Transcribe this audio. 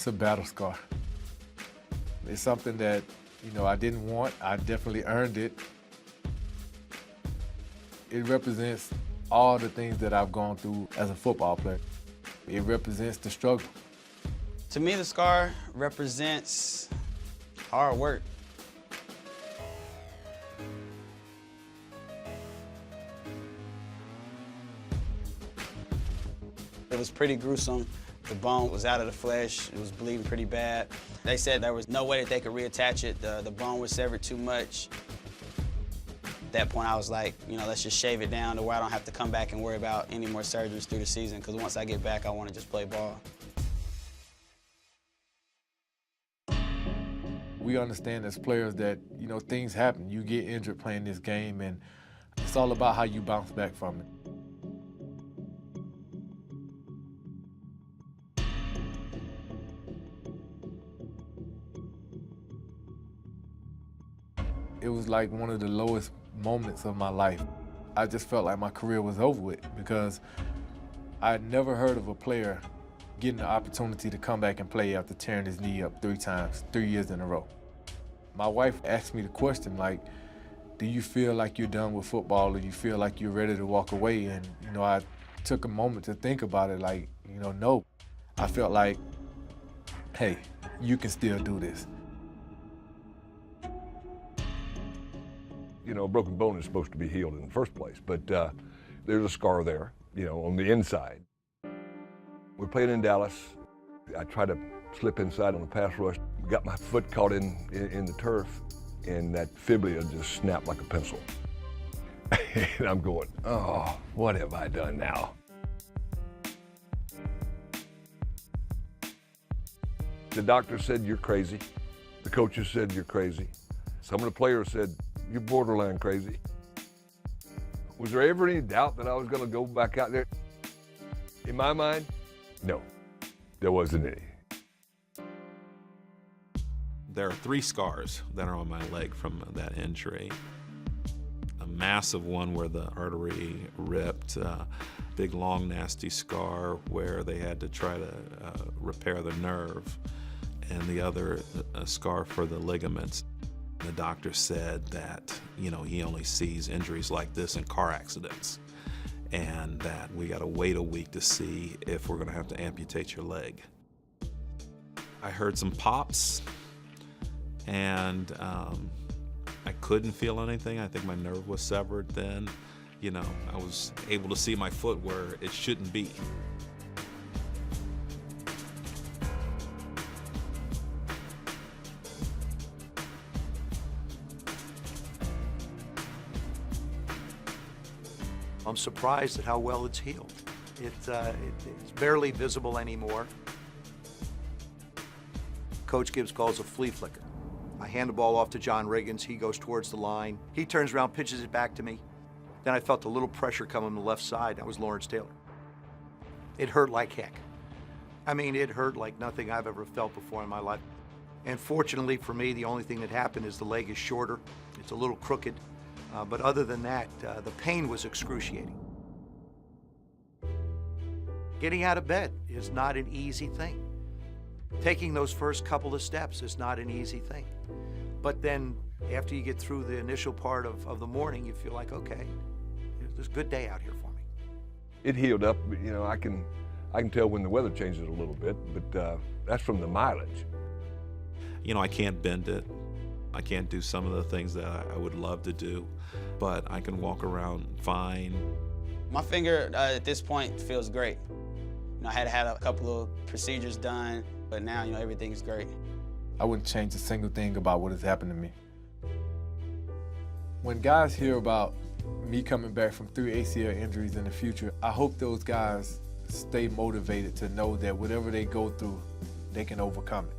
a battle scar. It's something that, I didn't want. I definitely earned it. It represents all the things that I've gone through as a football player. It represents the struggle. To me, the scar represents hard work. It was pretty gruesome. The bone was out of the flesh. It was bleeding pretty bad. They said there was no way that they could reattach it. The bone was severed too much. At that point, I was like, let's just shave it down to where I don't have to come back and worry about any more surgeries through the season, because once I get back, I want to just play ball. We understand as players that, things happen. You get injured playing this game, and it's all about how you bounce back from it. It was like one of the lowest moments of my life. I just felt like my career was over with, because I had never heard of a player getting the opportunity to come back and play after tearing his knee up 3 times, 3 years in a row. My wife asked me the question, like, do you feel like you're done with football, or you feel like you're ready to walk away? And, I took a moment to think about it, like, no. I felt like, hey, you can still do this. A broken bone is supposed to be healed in the first place, but there's a scar there, on the inside. We're playing in Dallas. I tried to slip inside on a pass rush, got my foot caught in the turf, and that fibula just snapped like a pencil. And I'm going, oh, what have I done now? The doctor said, you're crazy. The coaches said, you're crazy. Some of the players said, you're borderline crazy. Was there ever any doubt that I was going to go back out there? In my mind, no, there wasn't any. There are 3 scars that are on my leg from that injury. A massive one where the artery ripped, big, long, nasty scar where they had to try to repair the nerve, and the other a scar for the ligaments. The doctor said that, he only sees injuries like this in car accidents, and that we got to wait a week to see if we're going to have to amputate your leg. I heard some pops, and I couldn't feel anything. I think my nerve was severed then. I was able to see my foot where it shouldn't be. I'm surprised at how well it's healed. It's barely visible anymore. Coach Gibbs calls a flea flicker. I hand the ball off to John Riggins. He goes towards the line. He turns around, pitches it back to me. Then I felt a little pressure come on the left side. That was Lawrence Taylor. It hurt like heck. I mean, it hurt like nothing I've ever felt before in my life. And fortunately for me, the only thing that happened is the leg is shorter. It's a little crooked. But other than that, the pain was excruciating. Getting out of bed is not an easy thing. Taking those first couple of steps is not an easy thing. But then after you get through the initial part of the morning, you feel like, okay, there's a good day out here for me. It healed up, but, I can tell when the weather changes a little bit, but that's from the mileage. I can't bend it. I can't do some of the things that I would love to do, but I can walk around fine. My finger at this point feels great. I had a couple of procedures done, but now, everything's great. I wouldn't change a single thing about what has happened to me. When guys hear about me coming back from 3 ACL injuries in the future, I hope those guys stay motivated to know that whatever they go through, they can overcome it.